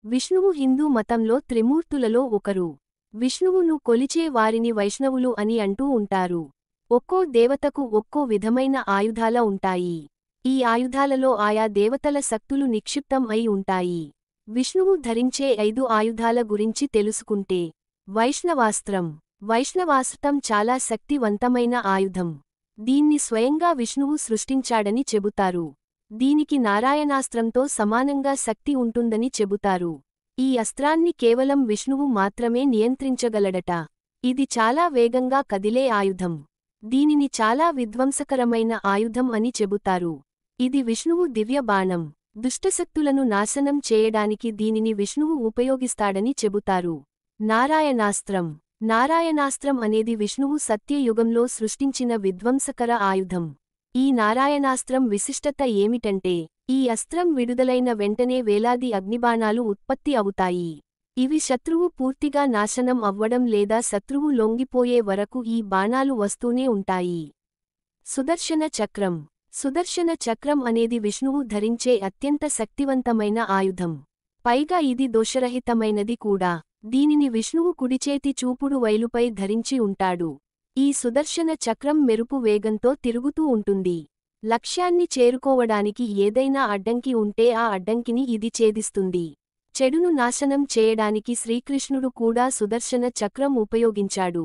విష్ణువు హిందూ మతంలో త్రిమూర్తులలో ఒకరు. విష్ణువును కొలిచే వారిని వైష్ణవులు అని అంటూ ఉంటారు. ఒక్కో దేవతకు ఒక్కో విధమైన ఆయుధాల ఉంటాయి. ఈ ఆయుధాలలో ఆయా దేవతల శక్తులు నిక్షిప్తం అయి ఉంటాయి. విష్ణువు ధరించే 5 ఆయుధాల గురించి తెలుసుకుంటే, వైష్ణవాస్త్రం. వైష్ణవాస్త్రం చాలా శక్తివంతమైన ఆయుధం. దీన్ని స్వయంగా విష్ణువు సృష్టించాడని చెబుతారు. దీనికి నారాయణాస్త్రంతో సమానంగా శక్తి ఉంటుందని చెబుతారు. ఈ అస్త్రాన్ని కేవలం విష్ణువు మాత్రమే నియంత్రించగలడట. ఇది చాలా వేగంగా కదిలే ఆయుధం. దీనిని చాలా విధ్వంసకరమైన ఆయుధం అని చెబుతారు. ఇది విష్ణువు దివ్య బాణం. దుష్టశక్తులను నాశనం చేయడానికి దీనిని విష్ణువు ఉపయోగిస్తాడని చెబుతారు. నారాయణాస్త్రం. నారాయణాస్త్రం అనేది విష్ణువు సత్యయుగంలో సృష్టించిన విధ్వంసకర ఆయుధం. ఈ నారాయణాస్త్రం విశిష్టత ఏమిటంటే, ఈ అస్త్రం విడుదలైన వెంటనే వేలాది అగ్నిబాణాలు ఉత్పత్తి అవుతాయి. ఇవి శత్రువు పూర్తిగా నాశనం అవ్వడం లేదా శత్రువు లొంగిపోయే వరకు ఈ బాణాలు వస్తూనే ఉంటాయి. సుదర్శన చక్రం. సుదర్శన చక్రం అనేది విష్ణువు ధరించే అత్యంత శక్తివంతమైన ఆయుధం. పైగా ఇది దోషరహితమైనది కూడా. దీనిని విష్ణువు కుడిచేతి చూపుడు వైలుపై ధరించి ఉంటాడు. ఈ సుదర్శన చక్రం మెరుపు వేగంతో తిరుగుతూ ఉంటుంది. లక్ష్యాన్ని చేరుకోవడానికి ఏదైనా అడ్డంకి ఉంటే ఆ అడ్డంకిని ఇది ఛేదిస్తుంది. చెడును నాశనం చేయడానికి శ్రీకృష్ణుడు కూడా సుదర్శన చక్రం ఉపయోగించాడు.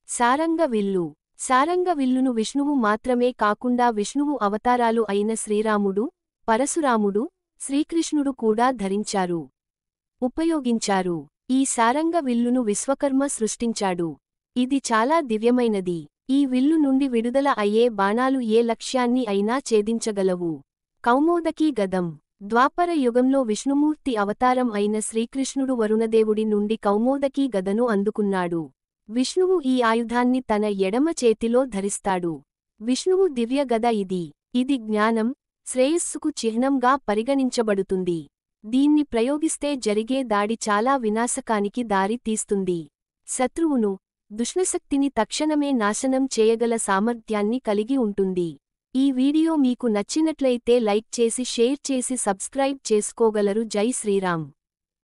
సారంగ విల్లు. సారంగ విల్లును విష్ణువు మాత్రమే కాకుండా విష్ణువు అవతారాలు అయిన శ్రీరాముడు, పరశురాముడు, శ్రీకృష్ణుడు కూడా ధరించారు, ఉపయోగించారు. ఈ సారంగ విల్లును విశ్వకర్మ సృష్టించాడు. ఇది చాలా దివ్యమైనది. ఈ విల్లు నుండి విడుదల అయ్యే బాణాలు ఏ లక్ష్యాన్ని అయినా ఛేదించగలవు. కౌమోదకీ గదం. ద్వాపర యుగంలో విష్ణుమూర్తి అవతారం అయిన శ్రీకృష్ణుడు వరుణదేవుడి నుండి కౌమోదకీ గదను అందుకున్నాడు. విష్ణువు ఈ ఆయుధాన్ని తన ఎడమ చేతిలో ధరిస్తాడు. విష్ణువు దివ్య గద ఇది. ఇది జ్ఞానం, శ్రేయస్సుకు చిహ్నంగా పరిగణించబడుతుంది. దీన్ని ప్రయోగిస్తే జరిగే దాడి చాలా వినాశకానికి దారి తీస్తుంది. శత్రువును, దుష్ణశక్తిని తక్షణమే నాశనం చేయగల సామర్థ్యాన్ని కలిగి ఉంటుంది. ఈ వీడియో మీకు నచ్చినట్లయితే లైక్ చేసి షేర్ చేసి సబ్స్క్రైబ్ చేసుకోగలరు. జై శ్రీరామ్.